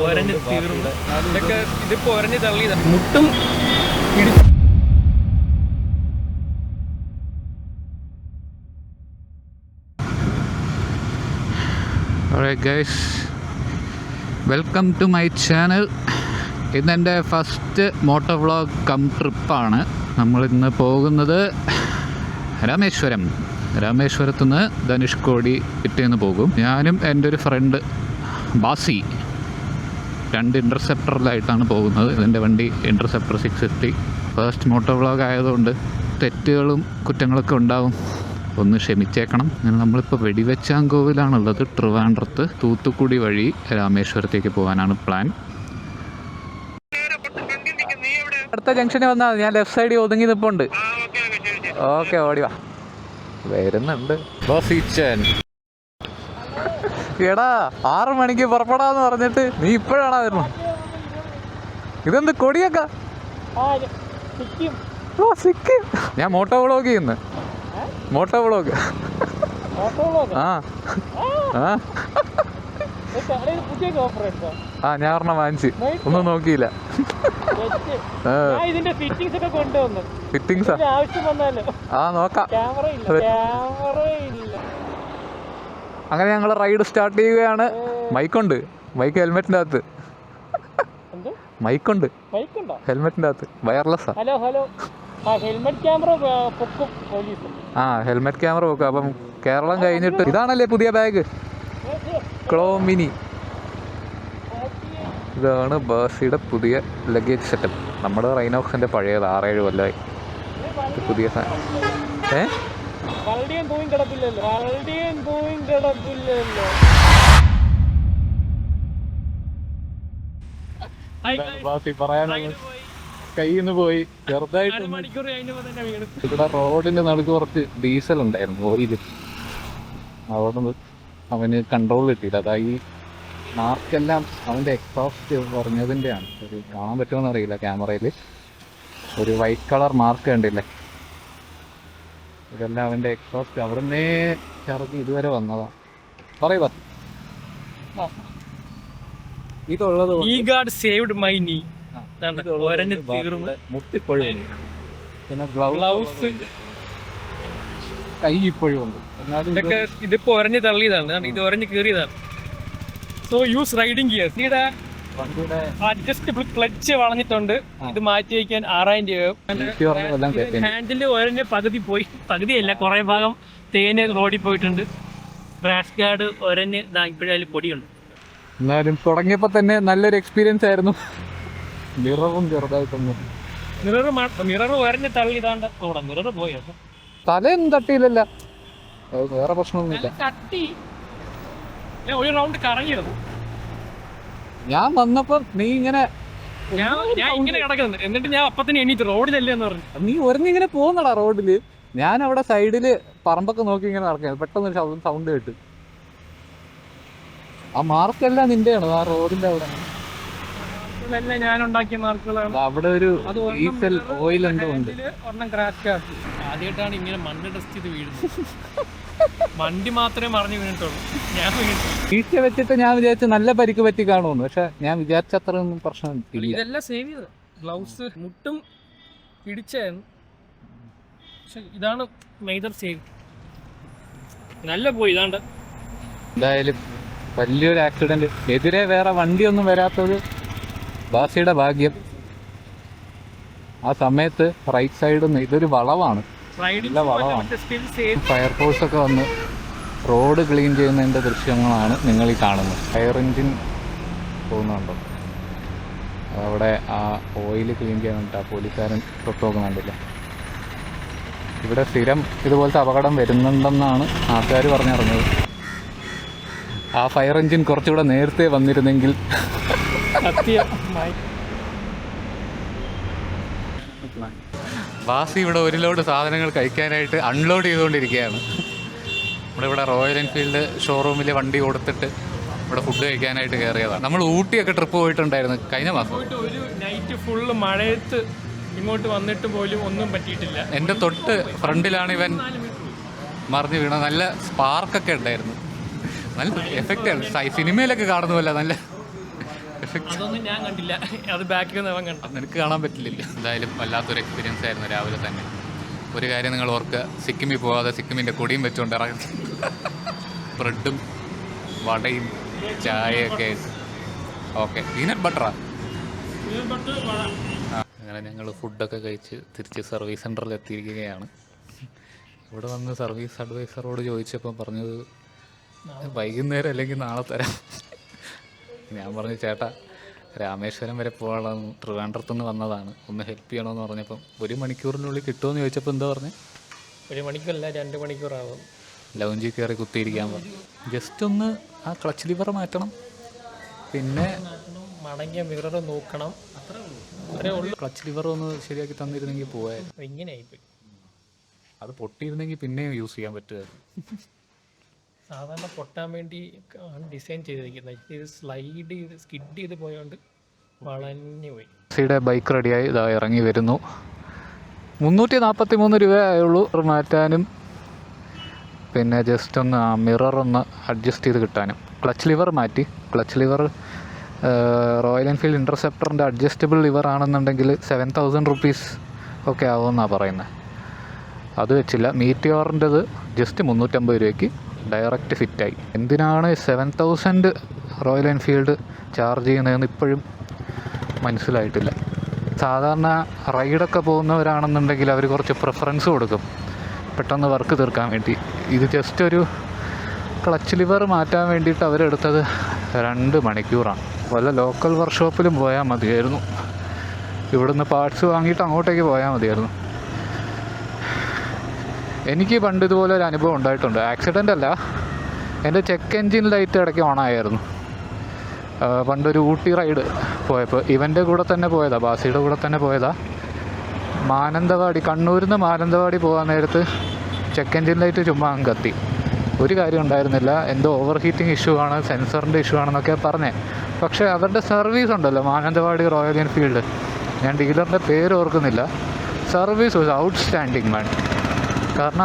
ഒരഞ്ഞ് തീർന്ന് ഇതൊക്കെ ഇതിപ്പോൾ ഒരഞ്ഞ് തള്ളിയതാണ്. മുട്ടും Alright guys, welcome to my channel. ഇന്നെൻ്റെ ഫസ്റ്റ് മോട്ടോ വ്ളോഗ് കം ട്രിപ്പാണ്. നമ്മളിന്ന് പോകുന്നത് രാമേശ്വരത്തു നിന്ന് ധനുഷ്കോടി പിറ്റേന്ന് പോകും. ഞാനും എൻ്റെ ഒരു ഫ്രണ്ട് ബാസി 2 ഇൻ്റർസെപ്റ്ററിലായിട്ടാണ് പോകുന്നത്. ഇതിൻ്റെ വണ്ടി ഇൻ്റർസെപ്റ്റർ 650. ഫസ്റ്റ് മോട്ടോ വ്ളോഗ് ആയതുകൊണ്ട് തെറ്റുകളും കുറ്റങ്ങളൊക്കെ ഉണ്ടാവും, ഒന്ന് ക്ഷമിച്ചേക്കണം. അങ്ങനെ നമ്മളിപ്പോൾ വെടിവെച്ചാങ്കോവിലാണുള്ളത്. ട്രിവാൻഡ്രത്ത് തൂത്തുക്കുടി വഴി രാമേശ്വരത്തേക്ക് പോകാനാണ് പ്ലാൻ. അടുത്ത ജംഗ്ഷനിൽ വന്നാൽ ഞാൻ ലെഫ്റ്റ് സൈഡിൽ ഒതുങ്ങി നിൽപ്പുണ്ട്. ഓക്കെ, ഓടിവാ. വരുന്നുണ്ട് എടാ, 6 മണിക്ക് പുറപ്പെടാന്ന് പറഞ്ഞിട്ട് നീ ഇപ്പോഴാണോ വരുന്നത്? ഇതെന്ത് കൊടിയൊക്കെ? ഓ, സിക്കിം. ഞാൻ മോട്ടോ വ്ളോഗ് ചെയ്യുന്നു. Moto vlog. ഞാൻ ഒരെണ്ണം വാങ്ങിച്ച് ഒന്നും നോക്കിയില്ല. ഫിറ്റിംഗ്സാ? നോക്കാം. അങ്ങനെ ഞങ്ങൾ റൈഡ് സ്റ്റാർട്ട് ചെയ്യുകയാണ്. മൈക്കുണ്ട്, മൈക്ക് ഹെൽമെറ്റിൻ്റെ അകത്ത്. മൈക്കുണ്ട് ഹെൽമെറ്റിൻ്റെ അകത്ത്, വയർലെസ്സാ. ഹെൽമെറ്റ് ക്യാമറ വെക്കും. അപ്പം കേരളം കഴിഞ്ഞിട്ട് ഇതാണല്ലേ പുതിയ ബാഗ്, ക്ലോ മിനി. ഇതാണ് ബാസിയുടെ പുതിയ ലഗേജ് സെറ്റപ്പ്. നമ്മുടെ റൈനോക്സിൻ്റെ പഴയത് 6-7 കൊല്ലമായി. ഇത് പുതിയ സാധനം. കയ്യിന്ന് പോയി ചെറുതായിട്ട്. ഇവിടെ റോഡിന്റെ നടുക്ക് കുറച്ച് ഡീസൽ ഉണ്ടായിരുന്നു, ഓയില്. അവിടെ അവന് കൺട്രോൾ കിട്ടിയില്ല. അതായി മാർക്കെല്ലാം അവൻ്റെ എക്സോസ്റ്റ് കുറഞ്ഞതിൻ്റെയാണ്. ഒരു കാണാൻ പറ്റുമെന്ന് അറിയില്ല ക്യാമറയിൽ. ഒരു വൈറ്റ് കളർ മാർക്ക് കണ്ടില്ലേ? ഇതെല്ലാം അവൻ്റെ എക്സോസ്റ്റ്. അവിടെ നിന്നേ ചറക്കി ഇതുവരെ വന്നതാണ്. പറയുക ഇതുള്ളത് മുട്ടിപ്പോഴും, പിന്നെ ഗ്ലൗസ് കൈ ഇപ്പോഴും ഉണ്ട്. ഇതൊക്കെ ഇതിപ്പോ ഒരഞ്ഞ് തള്ളിയതാണ്, ഇത് ഒരഞ്ഞ് കീറിയതാണ്. So use riding gear. Adjustable clutch വളഞ്ഞിട്ടുണ്ട്. ഇത് മാറ്റി വയ്ക്കാൻ 6000 രൂപ. ഹാൻഡിൽ ഒരഞ്ഞ് പകുതിയല്ല, കുറെ ഭാഗം തേന് റോഡിൽ പോയിട്ടുണ്ട്. ക്രാഷ് ഗാർഡ് ഒരഞ്ഞ് ഇപ്പോഴും അതിൽ പൊടിയുണ്ട്. എന്നാലും തുടങ്ങിയപ്പോൾ തന്നെ നല്ലൊരു എക്സ്പീരിയൻസ് ആയിരുന്നു. മിററും ചെറുതായിട്ടൊന്നും, മിറർ ഒരഞ്ഞ് തള്ളിയതാണ്ട്. മിറർ പോയോ? തലയൊന്നും തട്ടിയില്ലല്ലോ, വേറെ പ്രശ്നമൊന്നുമില്ല. തട്ടി ഒരു റൗണ്ട് കറങ്ങിയത്. ഞാൻ വന്നപ്പോ നീ ഇങ്ങനെ കിടക്കുന്നു, എന്നിട്ട് ഞാൻ അപ്പത്തിന് എണീറ്റ് റോഡിലല്ലേ എന്ന് പറഞ്ഞു. നീ ഒരഞ്ഞിങ്ങനെ പോകുന്നടാ റോഡില്. ഞാൻ അവിടെ സൈഡില് പറമ്പൊക്കെ നോക്കി ഇങ്ങനെ നടക്കുന്നത്. പെട്ടെന്ന് സൗണ്ട് കേട്ട്. ആ മാർക്കെല്ലാം നിന്റെയാണ്, ആ റോഡിന്റെ അവിടെ. ഞാൻ ഉണ്ടാക്കിയ മാർക്കുകളാണ്. അവിടെ ഒരു ഡീസൽ ഓയിൽ എന്തോ ഉണ്ട്. ആദ്യമായിട്ടാണ് ഇങ്ങനെ മണ്ണ് ടെസ്റ്റ് ചെയ്ത് വീഴുന്നത്. വണ്ടി മാത്രമേ മറിഞ്ഞു വീണിട്ടുള്ളൂ. ഞാൻ വീഴ്ച വെച്ചിട്ട് ഞാൻ വിചാരിച്ചു നല്ല പരിക്ക് പറ്റി കാണുമെന്ന്. പക്ഷെ ഞാൻ വിചാരിച്ച അത്ര ഒന്നും പ്രശ്നം ഇല്ല. ഇതെല്ലാം സേവ് ചെയ്ത് ഗ്ലൗസ് മുട്ടും ഇടിച്ചായിരുന്നു. പക്ഷെ ഇതാണ് മേജർ സേവ്. നല്ല പോയി. ഇതാണ്ട് എന്തായാലും വലിയൊരു ആക്സിഡന്റ്. എതിരെ വേറെ വണ്ടിയൊന്നും വരാത്തത് ബാസിയുടെ ഭാഗ്യം. ആ സമയത്ത് റൈറ്റ് സൈഡിൽ നിന്ന് ഇതൊരു വളവാണ്, നല്ല വളവാണ്. ഫയർഫോഴ്സ് ഒക്കെ വന്ന് റോഡ് ക്ലീൻ ചെയ്യുന്നതിൻ്റെ ദൃശ്യങ്ങളാണ് നിങ്ങൾ ഈ കാണുന്നത്. ഫയർ എഞ്ചിൻ പോകുന്നുണ്ടോ അവിടെ? ആ ഓയിൽ ക്ലീൻ ചെയ്യാനുണ്ട്. ആ പോലീസുകാരൻ തൊട്ട് നോക്കുന്നുണ്ടല്ലോ. ഇവിടെ സ്ഥിരം ഇതുപോലത്തെ അപകടം വരുന്നുണ്ടെന്നാണ് നാട്ടുകാർ പറഞ്ഞിറങ്ങുന്നത്. ആ ഫയർ എഞ്ചിൻ കുറച്ചുകൂടെ നേരത്തെ വന്നിരുന്നെങ്കിൽ. ബാസി ഇവിടെ ഒരു ലോഡ് സാധനങ്ങൾ കഴിക്കാനായിട്ട് അൺലോഡ് ചെയ്തുകൊണ്ടിരിക്കുകയാണ്. നമ്മളിവിടെ റോയൽ എൻഫീൽഡ് ഷോറൂമിൽ വണ്ടി കൊടുത്തിട്ട് ഇവിടെ ഫുഡ് കഴിക്കാനായിട്ട് കയറിയതാണ്. നമ്മൾ ഊട്ടിയൊക്കെ ട്രിപ്പ് പോയിട്ടുണ്ടായിരുന്നു കഴിഞ്ഞ മാസം. ഒരു നൈറ്റ് ഫുള്ള് മഴയത്ത് ഇങ്ങോട്ട് വന്നിട്ട് പോലും ഒന്നും പറ്റിയിട്ടില്ല. എൻ്റെ തൊട്ട് ഫ്രണ്ടിലാണ് ഇവൻ മറിഞ്ഞു വീണത്. നല്ല സ്പാർക്കൊക്കെ ഉണ്ടായിരുന്നു, നല്ല എഫക്റ്റാണ്. സിനിമയിലൊക്കെ കാണുന്നതല്ല, നല്ല അതൊന്നും ഞാൻ കണ്ടില്ല, അത് ബാക്കിൽ നിന്ന് അവൻ കണ്ടു. നിനക്ക് കാണാൻ പറ്റില്ലല്ലോ. എന്തായാലും വല്ലാത്തൊരു എക്സ്പീരിയൻസ് ആയിരുന്നു രാവിലെ തന്നെ. ഒരു കാര്യം നിങ്ങൾ ഓർക്കുക, സിക്കിമിൽ പോകാതെ സിക്കിമിൻ്റെ കൊടിയും വെച്ചുകൊണ്ട് ഇറങ്ങി ബ്രെഡും വടയും ചായയൊക്കെ ഓക്കെ. പീനട്ട് ബട്ടറാ. അങ്ങനെ ഞങ്ങൾ ഫുഡൊക്കെ കഴിച്ച് തിരിച്ച് സർവീസ് സെൻറ്ററിൽ എത്തിയിരിക്കുകയാണ്. ഇവിടെ വന്ന് സർവീസ് അഡ്വൈസറോട് ചോദിച്ചപ്പോൾ പറഞ്ഞത് വൈകുന്നേരം അല്ലെങ്കിൽ നാളെ തരാം. ഞാൻ പറഞ്ഞു ചേട്ടാ രാമേശ്വരം വരെ പോകാനുള്ള ട്രിവാൻഡ്രത്തുനിന്ന് വന്നതാണ്, ഒന്ന് ഹെൽപ്പ് ചെയ്യണമെന്ന് പറഞ്ഞപ്പം 1 മണിക്കൂറിനുള്ളിൽ കിട്ടുമെന്ന് ചോദിച്ചപ്പോൾ എന്താ പറഞ്ഞത്? 1 മണിക്കൂറല്ല 2 മണിക്കൂറാവും. ലൗഞ്ചിൽ കയറി കുത്തിയിരിക്കാൻ പറഞ്ഞു. ജസ്റ്റ് ഒന്ന് ആ ക്ലച്ച് ലിവർ മാറ്റണം, പിന്നെ മടങ്ങിയ മിറർ നോക്കണം, അത്രേ ഉള്ളൂ. ക്ലച്ച് ലിവർ ഒന്ന് ശരിയാക്കി തന്നിരുന്നെങ്കിൽ പോയായിരുന്നു. ഇങ്ങനെ ആയിപ്പോയി. അത് പൊട്ടിയിരുന്നെങ്കിൽ പിന്നെയും യൂസ് ചെയ്യാൻ പറ്റുമായിരുന്നു. സാധാരണ പൊട്ടാൻ വേണ്ടി ആണ് ഡിസൈൻ ചെയ്തിരിക്കുന്നത്. ഇത് സ്ലൈഡ് ചെയ്ത് സ്കിഡ് ചെയ്ത് പോയോണ്ട് വളഞ്ഞു പോയി. സിയുടെ ബൈക്ക് റെഡിയായി ഇതാ ഇറങ്ങി വരുന്നു. 343 രൂപയായുള്ളൂ മാറ്റാനും പിന്നെ ജസ്റ്റ് ഒന്ന് ആ മിറർ ഒന്ന് അഡ്ജസ്റ്റ് ചെയ്ത് കിട്ടാനും. ക്ലച്ച് ലിവർ മാറ്റി. ക്ലച്ച് ലിവർ റോയൽ എൻഫീൽഡ് ഇൻ്റർസെപ്റ്ററിൻ്റെ അഡ്ജസ്റ്റബിൾ ലിവർ ആണെന്നുണ്ടെങ്കിൽ 7000 റുപ്പീസ് ഒക്കെ ആവുമെന്നാണ് പറയുന്നത്. അത് വെച്ചില്ല. മീറ്റിയോറിൻ്റെത് ജസ്റ്റ് 350 രൂപയ്ക്ക് ഡയറക്റ്റ് ഫിറ്റായി. എന്തിനാണ് 7000 റോയൽ എൻഫീൽഡ് ചാർജ് ചെയ്യുന്നതെന്ന് ഇപ്പോഴും മനസ്സിലായിട്ടില്ല. സാധാരണ റൈഡൊക്കെ പോകുന്നവരാണെന്നുണ്ടെങ്കിൽ അവർ കുറച്ച് പ്രിഫറൻസ് കൊടുക്കും പെട്ടെന്ന് വർക്ക് തീർക്കാൻ വേണ്ടി. ഇത് ജസ്റ്റ് ഒരു ക്ലച്ച് ലിവർ മാറ്റാൻ വേണ്ടിയിട്ട് അവരെടുത്തത് 2 മണിക്കൂറാണ്. വല്ല ലോക്കൽ വർക്ക്ഷോപ്പിലും പോയാൽ മതിയായിരുന്നു. ഇവിടുന്ന് പാർട്സ് വാങ്ങിയിട്ട് അങ്ങോട്ടേക്ക് പോയാൽ മതിയായിരുന്നു. എനിക്ക് പണ്ട് ഇതുപോലെ ഒരു അനുഭവം ഉണ്ടായിട്ടുണ്ട്. ആക്സിഡൻ്റ് അല്ല, എൻ്റെ ചെക്ക് എൻജിൻ ലൈറ്റ് ഇടയ്ക്ക് ഓണായിരുന്നു. പണ്ടൊരു ഊട്ടി റൈഡ് പോയപ്പോൾ ഇവൻ്റെ കൂടെ തന്നെ പോയതാണ്, ബാസിയുടെ കൂടെ തന്നെ പോയതാണ്. മാനന്തവാടി, കണ്ണൂരിൽ നിന്ന് മാനന്തവാടി പോകാൻ നേരത്ത് ചെക്ക് എൻജിൻ ലൈറ്റ് ചുമ്മാ അങ്ങ് കത്തി. ഒരു കാര്യം ഉണ്ടായിരുന്നില്ല. എന്തോ ഓവർ ഹീറ്റിംഗ് ഇഷ്യൂ ആണ്, സെൻസറിൻ്റെ ഇഷ്യൂ ആണെന്നൊക്കെ പറഞ്ഞേ. പക്ഷേ അവരുടെ സർവീസ് ഉണ്ടല്ലോ, മാനന്തവാടി റോയൽ എൻഫീൽഡ്, ഞാൻ ഡീലറിൻ്റെ പേര് ഓർക്കുന്നില്ല, സർവീസ് വാസ് ഔട്ട്സ്റ്റാൻഡിങ് മാൻ. കാരണം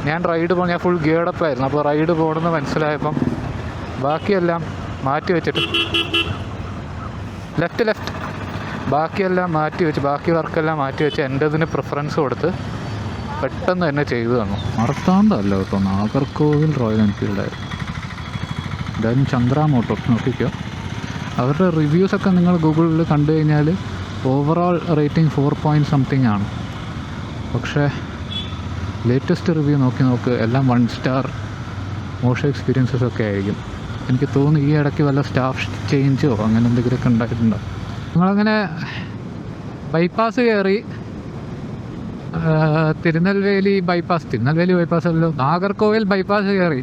ഞാൻ റൈഡ് ഞാൻ ഫുൾ ഗിയർഡപ്പായിരുന്നു. അപ്പോൾ റൈഡ് പോകണമെന്ന് മനസ്സിലായപ്പം ബാക്കിയെല്ലാം മാറ്റി വെച്ചിട്ട് ലെഫ്റ്റ് ബാക്കിയെല്ലാം മാറ്റി വെച്ച്, ബാക്കി വർക്കെല്ലാം മാറ്റി വെച്ച് എൻ്റെതിന് പ്രിഫറൻസ് കൊടുത്ത് പെട്ടെന്ന് തന്നെ ചെയ്തു തന്നു. മറത്താണ്ടല്ല കേട്ടോ, നാഗർകോവിൽ റോയൽ എൻഫീൽഡായിരുന്നു. എന്തായാലും ചന്ദ്ര മോട്ടോർസ് നോക്കിക്കോ. അവരുടെ റിവ്യൂസൊക്കെ നിങ്ങൾ ഗൂഗിളിൽ കണ്ടു കഴിഞ്ഞാൽ ഓവറോൾ റേറ്റിംഗ് 4 ആണ്. പക്ഷേ ലേറ്റസ്റ്റ് റിവ്യൂ നോക്ക്, എല്ലാം 1 സ്റ്റാർ മോശം എക്സ്പീരിയൻസസ് ഒക്കെ ആയിരിക്കും. എനിക്ക് തോന്നുന്നു ഈ ഇടയ്ക്ക് വല്ല സ്റ്റാഫ് ചേഞ്ചോ അങ്ങനെ എന്തെങ്കിലുമൊക്കെ ഉണ്ടായിട്ടുണ്ടോ. ഞങ്ങളങ്ങനെ ബൈപ്പാസ് കയറി, തിരുനെൽവേലി ബൈപ്പാസ് അല്ലല്ലോ, നാഗർകോവിൽ ബൈപ്പാസ് കയറി.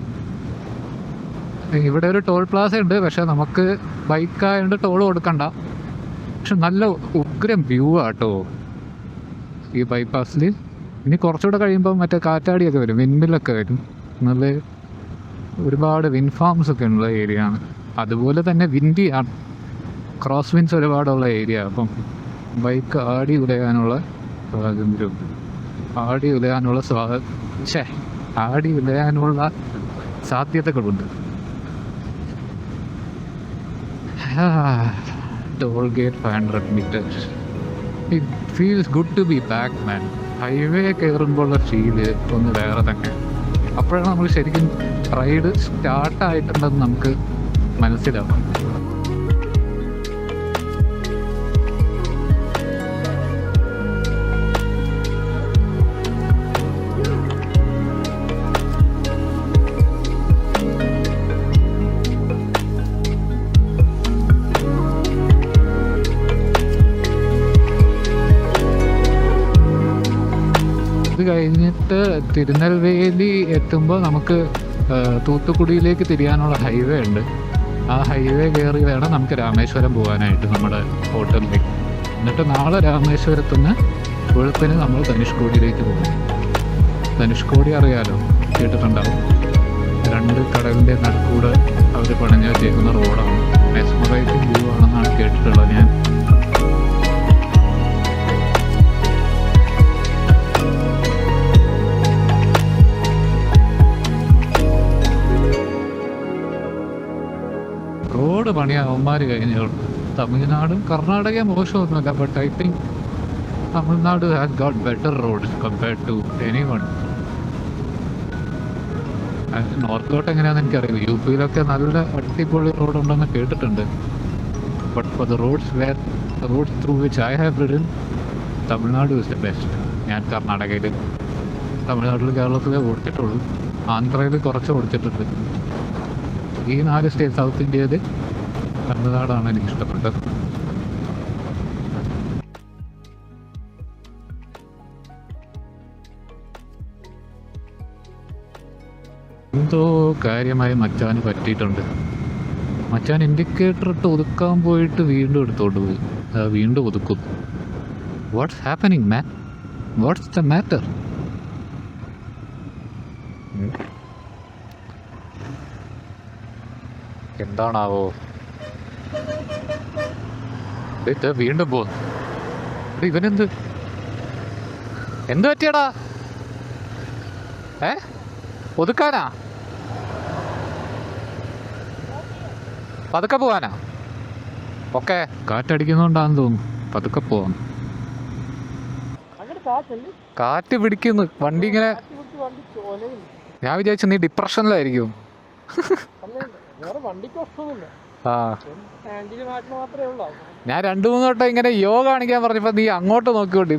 ഇവിടെ ഒരു ടോൾ പ്ലാസ ഉണ്ട്, പക്ഷേ നമുക്ക് ബൈക്കായതുകൊണ്ട് ടോൾ കൊടുക്കണ്ട. പക്ഷെ നല്ല ഉഗ്രം വ്യൂ ആട്ടോ ഈ ബൈപ്പാസിൽ. ഇനി കുറച്ചുകൂടെ കഴിയുമ്പോൾ മറ്റേ കാറ്റാടിയൊക്കെ വരും, വിൻമില്ലൊക്കെ വരും. നല്ല ഒരുപാട് വിൻ ഫാംസ് ഒക്കെ ഉള്ള ഏരിയ ആണ്. അതുപോലെ തന്നെ വിൻഡിയാണ്, ക്രോസ് വിൻസ് ഒരുപാടുള്ള ഏരിയ. അപ്പം ബൈക്ക് ആടി ഉലയാനുള്ള സാധ്യതകളുണ്ട്. Toll gate 500 meters. It feels good to be back man. Highway കയറുമ്പോഴുള്ള ഫീല് ഒന്ന് വേറെ തന്നെ. അപ്പോഴാണ് നമ്മൾ ശരിക്കും റൈഡ് സ്റ്റാർട്ടായിട്ടുണ്ടെന്ന് നമുക്ക് മനസ്സിലാവും. ഇത് കഴിഞ്ഞിട്ട് തിരുനെൽവേലി എത്തുമ്പോൾ നമുക്ക് തൂത്തുക്കുടിയിലേക്ക് തിരിയാനുള്ള ഹൈവേ ഉണ്ട്. ആ ഹൈവേ കയറി വേണം നമുക്ക് രാമേശ്വരം പോകാനായിട്ട് നമ്മുടെ ഹോട്ടലിലേക്ക്. എന്നിട്ട് നാളെ രാമേശ്വരത്തുനിന്ന് വെളുപ്പിന് നമ്മൾ ധനുഷ്കോടിയിലേക്ക് പോകും. ധനുഷ്കോടി അറിയാലോ, കേട്ടിട്ടുണ്ടാവും. 2 കടലിൻ്റെ നടുക്കൂടെ അവർ പണിഞ്ഞ് വെച്ചേക്കുന്ന റോഡാണ്. മെസ്മറൈസിങ് വ്യൂ ആണെന്നാണ് കേട്ടിട്ടുള്ളത് ഞാൻ. റോഡ് പണിയാ അവന്മാർ കഴിഞ്ഞു. തമിഴ്നാടും കർണാടകയും മോശമൊന്നുമല്ല, but I think Tamil Nadu has got better road compared to any one. നോർത്തോട്ട് എങ്ങനെയാണെന്ന് എനിക്കറിയില്ല. യു പിയിലൊക്കെ നല്ല അടിപൊളി റോഡുണ്ടെന്ന് കേട്ടിട്ടുണ്ട്. But for the roads through which I have ridden, Tamil Nadu is the best. ഞാൻ കർണാടകയിൽ, തമിഴ്നാട്ടിൽ, കേരളത്തിലേ ഓടിച്ചിട്ടുള്ളൂ. ആന്ധ്രയിൽ കുറച്ച് ഓടിച്ചിട്ടുണ്ട്. ഈ 4 സ്റ്റേറ്റ് സൗത്ത് ഇന്ത്യയിൽ തമിഴ്നാടാണ് എനിക്ക് ഇഷ്ടപ്പെട്ടത്. എന്തോ കാര്യമായി മച്ചാന് പറ്റിയിട്ടുണ്ട്. മച്ചാൻ ഇൻഡിക്കേറ്റർ ഇട്ട് ഒതുക്കാൻ പോയിട്ട് വീണ്ടും എടുത്തോണ്ട് പോയി. വീണ്ടും ഒതുക്കുന്നു. What's happening man? What's the matter? എന്താണാവോ? വീണ്ടും പോന്നു. ഇവനെന്ത് എന്ത് പറ്റിയടാ? ഒതുക്കാനാ? പതുക്കെ പോവാനാ? ഓക്കെ, കാറ്റടിക്കുന്നോണ്ടാന്ന് തോന്നുന്നു. പതുക്കെ പോവാം. കാറ്റ് പിടിക്കുന്നു വണ്ടി ഇങ്ങനെ. ഞാൻ വിചാരിച്ചു നീ ഡിപ്രഷനിലായിരിക്കും. ആ, ഞാൻ 2-3 വട്ടം ഇങ്ങനെ യോഗ കാണിക്കാൻ പറഞ്ഞപ്പോ നീ അങ്ങോട്ട് നോക്കിക്കോണ്ടി.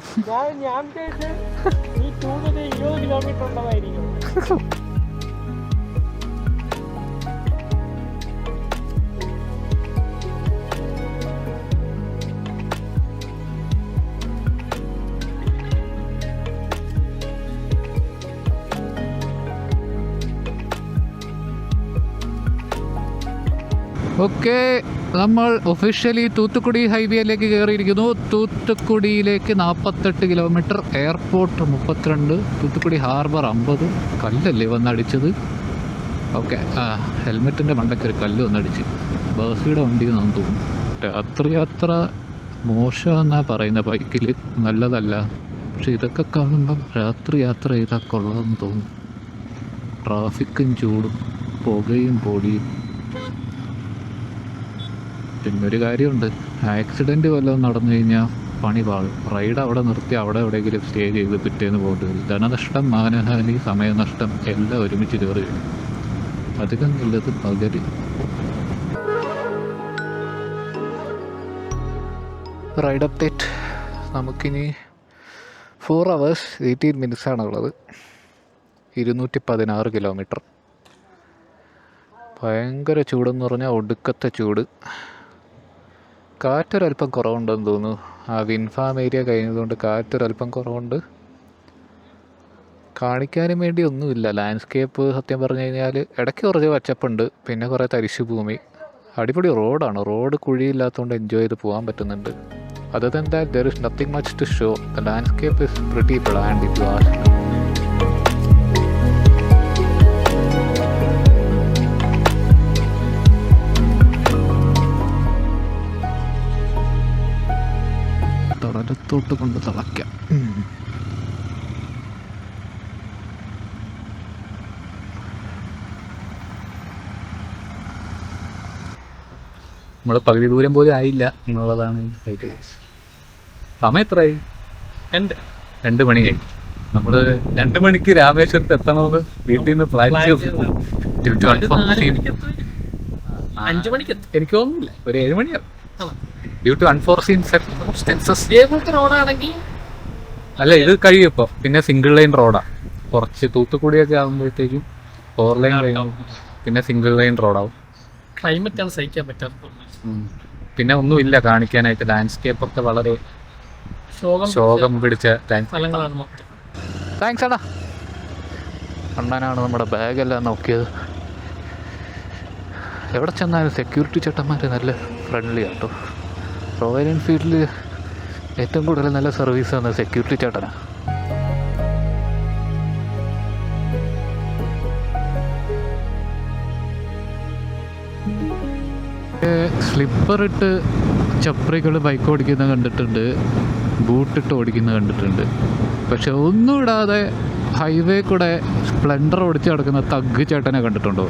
ഓക്കെ, നമ്മൾ ഒഫീഷ്യലി തൂത്തുക്കുടി ഹൈവേയിലേക്ക് കയറിയിരിക്കുന്നു. തൂത്തുക്കുടിയിലേക്ക് 48 കിലോമീറ്റർ, എയർപോർട്ട് 32, തൂത്തുക്കുടി ഹാർബർ 50. കല്ലല്ലേ വന്നടിച്ചത്? ഓക്കെ, ഹെൽമെറ്റിൻ്റെ മണ്ടയ്ക്ക് ഒരു കല്ല് വന്നടിച്ച്. ബസ്സിയുടെ വണ്ടിയെന്നാന്ന് തോന്നുന്നു. രാത്രി മോശമെന്നാണ് പറയുന്നത്. ബൈക്കിൽ നല്ലതല്ല, പക്ഷെ ഇതൊക്കെ കാണുമ്പം രാത്രി യാത്ര ചെയ്താൽ കൊള്ളാമെന്ന് തോന്നുന്നു. ട്രാഫിക്കും ചൂടും പുകയും പൊടിയും. പിന്നൊരു കാര്യമുണ്ട്, ആക്സിഡൻറ്റ് വല്ലതും നടന്നു കഴിഞ്ഞാൽ പണി പാടും. റൈഡ് അവിടെ നിർത്തി അവിടെ എവിടെയെങ്കിലും സ്റ്റേ ചെയ്ത് പിറ്റേന്ന് പോകേണ്ടി വരും. ധനനഷ്ടം, മാനഹാനി, സമയനഷ്ടം എല്ലാം ഒരുമിച്ച് കയറി വരും. അധികം നല്ലത് പകല്. Ride update. നമുക്കിനി 4 hours 18 minutes ആണുള്ളത്. 216 കിലോമീറ്റർ. ഭയങ്കര ചൂടെന്ന് പറഞ്ഞാൽ ഒടുക്കത്തെ ചൂട്. കാറ്റൊരല്പം കുറവുണ്ടെന്ന് തോന്നുന്നു. ആ വിൻഫാം ഏരിയ കഴിഞ്ഞതുകൊണ്ട് കാറ്റൊരല്പം കുറവുണ്ട്. കാണിക്കാനും വേണ്ടി ഒന്നുമില്ല. ലാൻഡ്സ്കേപ്പ് സത്യം പറഞ്ഞു കഴിഞ്ഞാൽ ഇടയ്ക്ക് കുറച്ച് പച്ചപ്പുണ്ട്, പിന്നെ കുറേ തരിശു ഭൂമി. അടിപൊളി റോഡാണ്. റോഡ് കുഴിയില്ലാത്തതുകൊണ്ട് എൻജോയ് ചെയ്ത് പോകാൻ പറ്റുന്നുണ്ട്. Other than that, there is nothing much to show. The landscape is pretty bland if you ask me. തടലത്തോട്ട് കൊണ്ട് തളയ്ക്കാം. നമ്മൾ പകുതി ദൂരം പോലും ആയില്ല എന്നുള്ളതാണ്. സമയം എത്രയായി? 2 മണിയായി. നമ്മൾ 2 മണിക്ക് രാമേശ്വരത്ത് എത്തണമെന്ന് വീട്ടിൽ നിന്ന് പ്ലാൻ ചെയ്തു. 5 മണിക്ക് എനിക്ക് തോന്നുന്നില്ല, ഒരു 7 മണിയാവും. Due to unforeseen circumstances. റോഡാണെങ്കിൽ അല്ല, ഇത് കഴിയും ഇപ്പോൾ. പിന്നെ സിംഗിൾ ലൈൻ റോഡാണ്. കുറച്ച് തൂത്തുക്കുടിയൊക്കെ ആകുമ്പോഴത്തേക്കും 4 ലൈൻ കഴിയും, പിന്നെ സിംഗിൾ ലൈൻ റോഡാവും. ക്ലൈമറ്റാണ് സഹിക്കാൻ പറ്റാത്തത്. പിന്നെ ഒന്നുമില്ല കാണിക്കാനായിട്ട്. ലാൻഡ്സ്കേപ്പ് ഒക്കെ വളരെ ശോകം പിടിച്ച സ്ഥലങ്ങളാണ്. താങ്ക്സ് അടാ. അണ്ണനാണ് നമ്മുടെ ബാഗെല്ലാം നോക്കിയത്. എവിടെ ചെന്നാലും സെക്യൂരിറ്റി ചേട്ടന്മാർ നല്ല ഫ്രണ്ട്ലി ആട്ടോ. റോയൽ എൻഫീൽഡിൽ ഏറ്റവും കൂടുതൽ നല്ല സർവീസ് ആണ് സെക്യൂരിറ്റി ചേട്ടനാണ്. സ്ലിപ്പറിട്ട് ചപ്രികൾ ബൈക്ക് ഓടിക്കുന്നത് കണ്ടിട്ടുണ്ട്, ബൂട്ടിട്ട് ഓടിക്കുന്നത് കണ്ടിട്ടുണ്ട്. പക്ഷെ ഒന്നും ഇടാതെ ഹൈവേ കൂടെ സ്പ്ലെൻഡർ ഓടിച്ച് നടക്കുന്ന തഗ് ചേട്ടനെ കണ്ടിട്ടുണ്ടോ?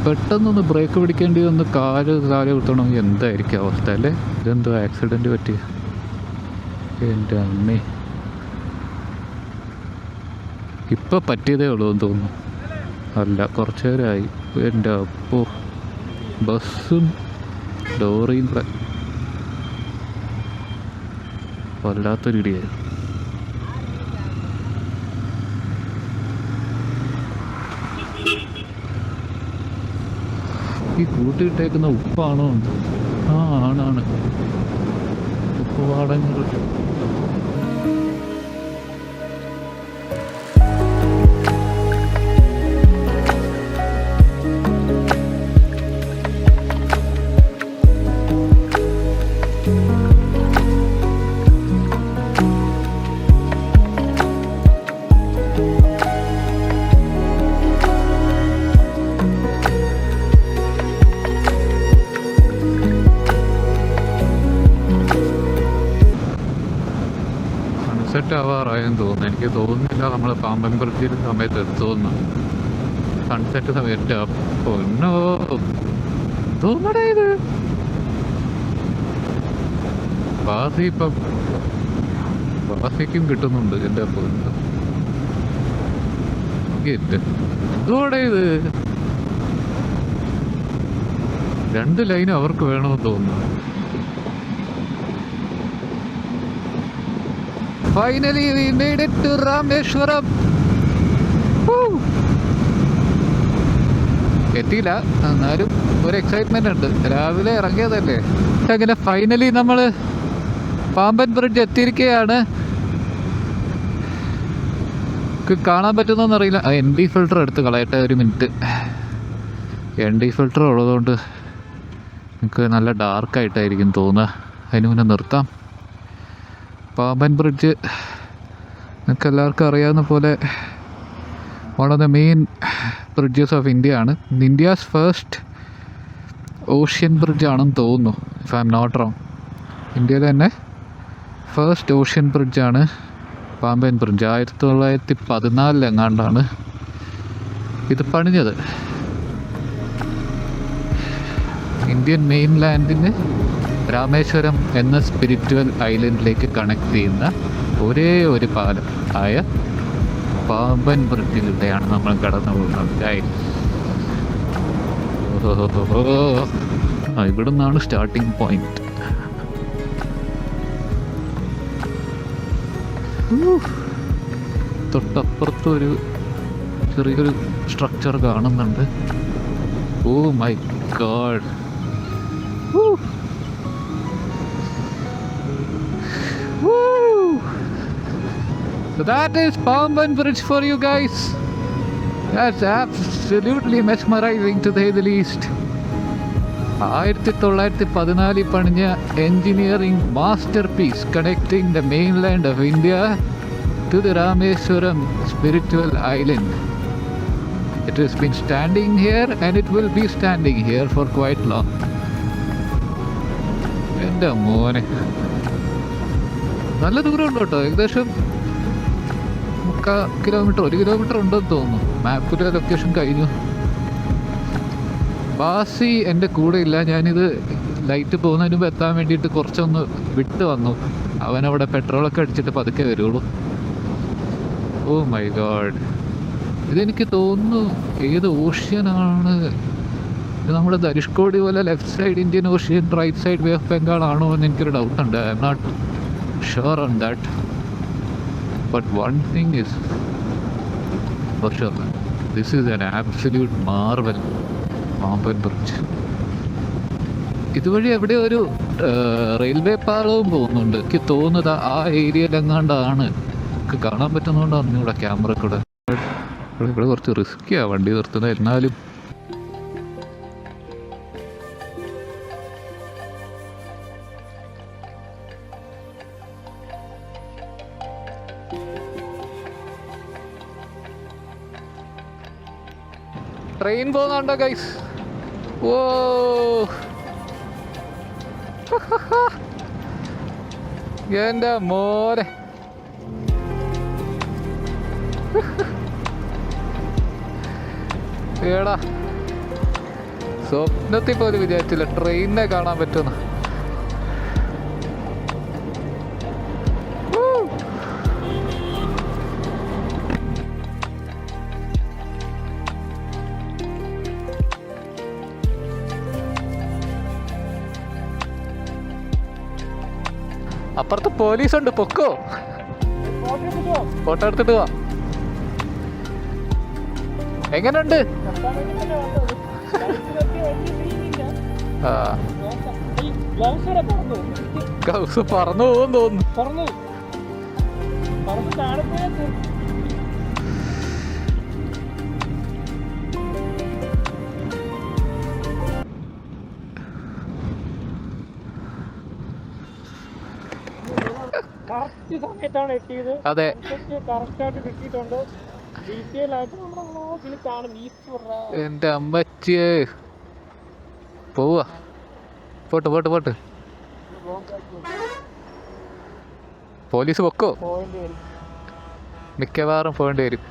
പെട്ടെന്നൊന്ന് ബ്രേക്ക് പിടിക്കേണ്ടി വന്ന് കാല് കുത്തണമെങ്കിൽ എന്തായിരിക്കും അവസ്ഥ അല്ലേ? ഇതെന്തോ ആക്സിഡൻറ്റ് പറ്റിയ എൻ്റെ അമ്മേ. ഇപ്പം പറ്റിയതേ ഉള്ളൂ എന്ന് തോന്നുന്നു. അല്ല, കുറച്ച് നേരമായി. എൻ്റെ അപ്പോൾ ബസ്സും ലോറിയും കൂടെ വല്ലാത്തൊരിടിയായിരുന്നു. ഈ കൂട്ടിയിട്ടേക്കുന്ന ഉപ്പാണോ? ആ, ആണാണ്. ഉപ്പ് പാടങ്ങൾ. സൺസെറ്റ് ആവാറായെന്ന് തോന്നുന്നു. എനിക്ക് തോന്നുന്നില്ല നമ്മൾ പാമ്പൻ ബ്രിഡ്ജിൽ സമയത്ത് എത്തുമെന്ന്. സൺസെറ്റ് സമയത്ത് പൊന്നോ തോന്നടേ ഇത്. ബാസി ഇപ്പം ബാസിക്കും കിട്ടുന്നുണ്ട്. എൻ്റെ പൊന്ന് ഇതോടെ ഇത് 2 ലൈനും അവർക്ക് വേണമെന്ന് തോന്നുന്നു. Finally we made it to Rameshwaram. എത്തിയില്ല, എന്നാലും ഒരു എക്സൈറ്റ്മെന്റ് ഉണ്ട്. രാവിലെ ഇറങ്ങിയതല്ലേ. അങ്ങനെ ഫൈനലി നമ്മൾ പാമ്പൻ ബ്രിഡ്ജ് എത്തിയിരിക്കുകയാണ്. കാണാൻ പറ്റുന്നോന്നറിയില്ല. ND ഫിൽറ്റർ എടുത്ത് കളയട്ടെ ഒരു മിനിറ്റ്. ND ഫിൽറ്റർ ഉള്ളതുകൊണ്ട് നമുക്ക് നല്ല ഡാർക്കായിട്ടായിരിക്കും തോന്നുക. അതിന് മുന്നേ നിർത്താം. പാമ്പൻ ബ്രിഡ്ജ് നിങ്ങൾക്ക് എല്ലാവർക്കും അറിയാവുന്ന പോലെ one of the main bridges of India ആണ്. ഇന്ത്യാസ് ഫസ്റ്റ് ഓഷ്യൻ ബ്രിഡ്ജ് ആണെന്ന് തോന്നുന്നു, if I M not wrong. ഇന്ത്യയിലെ തന്നെ ഫസ്റ്റ് ഓഷ്യൻ ബ്രിഡ്ജാണ് പാമ്പൻ ബ്രിഡ്ജ്. 1914 എങ്ങാണ്ടാണ് ഇത് പണിഞ്ഞത്. ഇന്ത്യൻ മെയിൻ ലാൻഡിന് രാമേശ്വരം എന്ന സ്പിരിച്വൽ ഐലൻഡിലേക്ക് കണക്ട് ചെയ്യുന്ന ഒരേ ഒരു പാലം ആയ പാമ്പൻ ബ്രിഡ്ജിലൂടെയാണ് നമ്മൾ കടന്നു പോകുന്നത്. ഇവിടെ നിന്നാണ് സ്റ്റാർട്ടിങ് പോയിന്റ്. തൊട്ടപ്പുറത്തൊരു ചെറിയൊരു സ്ട്രക്ചർ കാണുന്നുണ്ട്. Oh my god. So that is Pamban Bridge for you guys. That's absolutely mesmerizing to say the least. 1914 പണിഞ്ഞ engineering masterpiece connecting the mainland of India to the Rameswaram spiritual island. It has been standing here and it will be standing here for quite long. എൻ്റെ മോനെ, നല്ല ദൂരമുണ്ട് കേട്ടോ. ഏകദേശം 1 kilometre 1 kilometre ഉണ്ടെന്ന് തോന്നുന്നു. മാപ്പിലെ location കഴിഞ്ഞു. ബാസി എൻ്റെ കൂടെ ഇല്ല. ഞാനിത് ലൈറ്റ് പോകുന്നതിന് മുമ്പ് എത്താൻ വേണ്ടിയിട്ട് കുറച്ചൊന്ന് വിട്ട് വന്നു. അവനവിടെ പെട്രോളൊക്കെ അടിച്ചിട്ട് പതുക്കെ വരുള്ളൂ. Oh my god. ഇതെനിക്ക് തോന്നുന്നു ഏത് ഓഷ്യനാണ് ഇത്? നമ്മുടെ ധനുഷ്കോടി പോലെ left side Indian ocean, right side bay of Bengal ആണോ എന്ന് എനിക്കൊരു ഡൗട്ടുണ്ട്. I M not sure on that. But one thing is for sure, this is an absolute marvel. Pamban bridge ഇതുവഴി എവിടെ ഒരു റെയിൽവേ പാളവും പോകുന്നുണ്ട്. എനിക്ക് തോന്നുന്നത് ആ ഏരിയയിലെങ്ങാണ്ടാണ്. നമുക്ക് കാണാൻ പറ്റുന്നതുകൊണ്ട് അറിഞ്ഞൂടെ ക്യാമറ കൂടെ. ഇവിടെ കുറച്ച് റിസ്ക്കിയാണ് വണ്ടി നിർത്തുന്നത്. എന്നാലും ട്രെയിൻ പോകുന്നുണ്ടോ ഗൈസ്? ഓ എൻ്റെ മോനെ, എടാ സ്വപ്നത്തിൽ പോലും വിചാരിച്ചില്ല ട്രെയിനിനെ കാണാൻ പറ്റുന്ന. അപ്പുറത്ത് പോലീസുണ്ട്, പൊക്കോ. ഫോട്ടോ എടുത്തിട്ട് പോവാ. എങ്ങനെയുണ്ട്? ഗൗസ് പറന്നു പോകും തോന്നുന്നു. കറക്റ്റ് സമയത്താണ് എത്തിയത്. അതെ, കറക്റ്റായിട്ട് കിട്ടിയിട്ടുണ്ട്. ഡീറ്റെയിൽ ആയിട്ട് എന്റെ അമ്മച്ചിയെ. പോവാ, പോട്ട് പോട്ട് പോട്ട്. പോലീസ് പൊക്കോ, മിക്കവാറും പോകേണ്ടി വരും.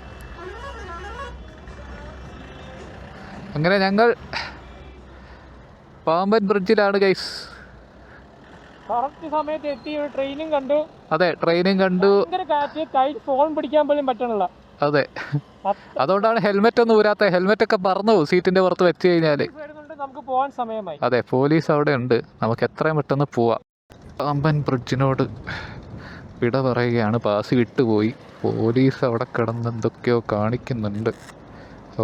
അങ്ങനെ ഞങ്ങൾ പാമ്പൻ ബ്രിഡ്ജിലാണ് ഗൈസ്. കറക്റ്റ് സമയത്ത് എത്തി. ട്രെയിനും കണ്ടു. അതെ, ട്രെയിനും കണ്ടു. ഫോൺ പിടിക്കാൻ പോലും പറ്റണില്ല. അതെ, അതുകൊണ്ടാണ് ഹെൽമെറ്റ് ഒന്നും ഊരാത്ത. ഹെൽമെറ്റ് ഒക്കെ പറന്നു സീറ്റിന്റെ പുറത്ത് വെച്ച് കഴിഞ്ഞാല്. നമുക്ക് പോവാൻ സമയമായി. അതെ, പോലീസ് അവിടെ ഉണ്ട്. നമുക്ക് എത്രയും പെട്ടെന്ന് പോവാം. പാമ്പൻ ബ്രിഡ്ജിനോട് വിട പറയുകയാണ്. പാസ് വിട്ടുപോയി. പോലീസ് അവിടെ കിടന്ന് എന്തൊക്കെയോ കാണിക്കുന്നുണ്ട്.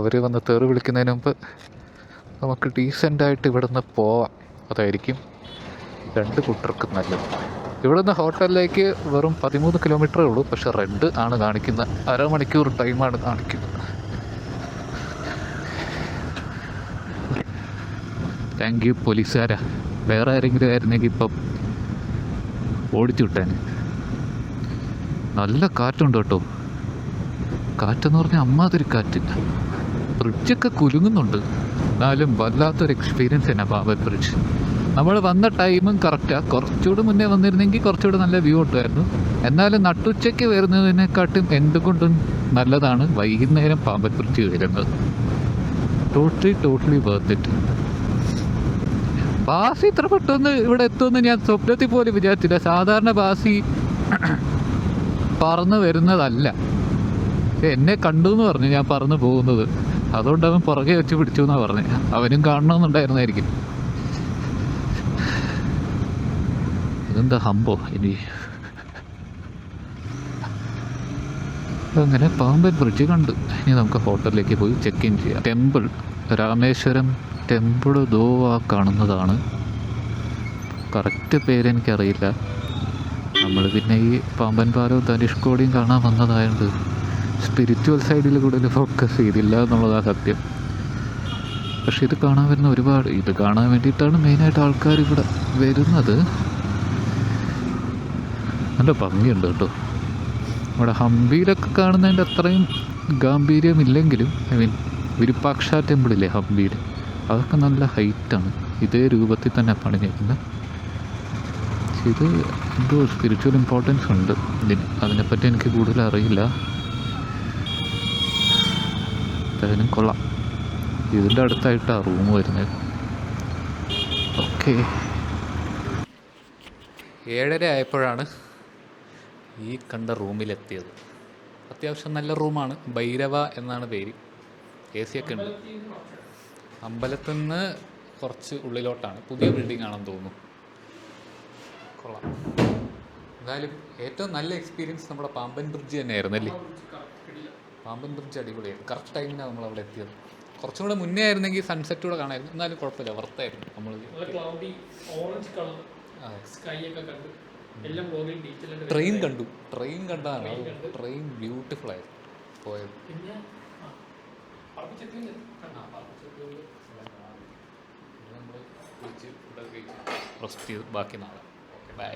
അവർ വന്ന് തെറി വിളിക്കുന്നതിന് മുമ്പ് നമുക്ക് ഡീസൻ്റായിട്ട് ഇവിടെ നിന്ന് പോവാം. അതായിരിക്കും രണ്ട് കൂട്ടർക്കും നല്ലത്. ഇവിടെ നിന്ന് ഹോട്ടലിലേക്ക് വെറും 13 കിലോമീറ്ററേ ഉള്ളൂ. പക്ഷെ റെഡ് ആണ് കാണിക്കുന്നത്. അരമണിക്കൂർ ടൈമാണ് കാണിക്കുന്നത്. താങ്ക് യു പോലീസുകാരാ. വേറെ ആരെങ്കിലും ആയിരുന്നെങ്കിൽ ഇപ്പം ഓടിച്ചു വിട്ടേനെ. നല്ല കാറ്റുണ്ട് കേട്ടോ. കാറ്റെന്ന് പറഞ്ഞാൽ അമ്മാതിരി കാറ്റ്. ബ്രിഡ്ജൊക്കെ കുലുങ്ങുന്നുണ്ട്. എന്നാലും വല്ലാത്തൊരു എക്സ്പീരിയൻസ് തന്നെ പാമ്പൻ ബ്രിഡ്ജ്. നമ്മൾ വന്ന ടൈമും കറക്റ്റാണ്. കുറച്ചുകൂടി മുന്നേ വന്നിരുന്നെങ്കിൽ കുറച്ചുകൂടി നല്ല വ്യൂ കിട്ടുമായിരുന്നു. എന്നാലും നട്ടുച്ചയ്ക്ക് വരുന്നതിനെക്കാട്ടും എന്തുകൊണ്ടും നല്ലതാണ് വൈകുന്നേരം പാമ്പൻ ബ്രിഡ്ജ് വരുന്നത്. Totally worth it. ബാസി ഇത്ര പെട്ടെന്ന് ഇവിടെ എത്തുമെന്ന് ഞാൻ സ്വപ്നത്തിൽ പോലും വിചാരിച്ചില്ല. സാധാരണ ബാസി പറന്ന് വരുന്നതല്ല. എന്നെ കണ്ടു എന്ന് പറഞ്ഞു ഞാൻ പറന്ന് പോകുന്നത്. അതുകൊണ്ട് അവൻ പുറകെ വെച്ച് പിടിച്ചു എന്നാണ് പറഞ്ഞത്. അവനും കാണണമെന്നുണ്ടായിരുന്നായിരിക്കും. ഇതെന്താ ഹമ്പോ ഇനി. അങ്ങനെ പാമ്പൻ ബ്രിഡ്ജ് കണ്ടു. ഇനി നമുക്ക് ഹോട്ടലിലേക്ക് പോയി ചെക്ക് ഇൻ ചെയ്യാം. ടെമ്പിൾ, രാമേശ്വരം ടെമ്പിൾ ദോവാ കാണുന്നതാണ്. കറക്റ്റ് പേരെനിക്കറിയില്ല. നമ്മൾ പിന്നെ ഈ പാമ്പൻ പാലവും ധനുഷ്കോടിയും കാണാൻ വന്നതായതുകൊണ്ട് സ്പിരിച്വൽ സൈഡിൽ കൂടുതൽ ഫോക്കസ് ചെയ്തില്ല എന്നുള്ളതാണ് സത്യം. പക്ഷെ ഇത് കാണാൻ വരുന്ന ഒരുപാട്, ഇത് കാണാൻ വേണ്ടിയിട്ടാണ് മെയിനായിട്ട് ആൾക്കാർ ഇവിടെ വരുന്നത്. നല്ല ഭംഗിയുണ്ട് കേട്ടോ. നമ്മുടെ ഹംപിയിലൊക്കെ കാണുന്നതിൻ്റെ അത്രയും ഗാംഭീര്യം ഇല്ലെങ്കിലും, ഐ മീൻ വിരുപ്പാക്ഷ ടെമ്പിളില്ലേ ഹംപിയിൽ, അതൊക്കെ നല്ല ഹൈറ്റാണ്. ഇതേ രൂപത്തിൽ തന്നെ പണിഞ്ഞിരിക്കുന്നത്. ഇത് എന്തോ സ്പിരിച്വൽ ഇമ്പോർട്ടൻസ് ഉണ്ട് ഇതിന്. അതിനെപ്പറ്റി എനിക്ക് കൂടുതൽ അറിയില്ല. എന്തായാലും കൊള്ളാം. ഇതിൻ്റെ അടുത്തായിട്ടാണ് റൂം വരുന്നത്. ഓക്കെ, 7:30 ആയപ്പോഴാണ് ഈ കണ്ട റൂമിലെത്തിയത്. അത്യാവശ്യം നല്ല റൂമാണ്. ഭൈരവ എന്നാണ് പേര്. AC ഒക്കെ ഉണ്ട്. അമ്പലത്തിൽ നിന്ന് കുറച്ച് ഉള്ളിലോട്ടാണ്. പുതിയ ബിൽഡിംഗ് ആണെന്ന് തോന്നുന്നു. കൊള്ളാം. എന്തായാലും ഏറ്റവും നല്ല എക്സ്പീരിയൻസ് നമ്മുടെ പാമ്പൻ ബ്രിഡ്ജ് തന്നെയായിരുന്നു അല്ലേ. പാമ്പൻ ബ്രിഡ്ജ് അടിപൊളിയായിരുന്നു. കറക്റ്റ് ടൈമിനാണ് നമ്മൾ അവിടെ എത്തിയത്. കുറച്ചും കൂടെ മുന്നേ ആയിരുന്നെങ്കിൽ സൺസെറ്റ് കൂടെ കാണാമായിരുന്നു. എന്നാലും കുഴപ്പമില്ല, വർത്തായിരുന്നു. നമ്മൾ ട്രെയിൻ കണ്ടു. ട്രെയിൻ കണ്ടാണ്. ട്രെയിൻ ബ്യൂട്ടിഫുൾ ആയിരുന്നു പോയത്. റെസ്റ്റ് ചെയ്ത് ബാക്കി നാളെ. ബൈ.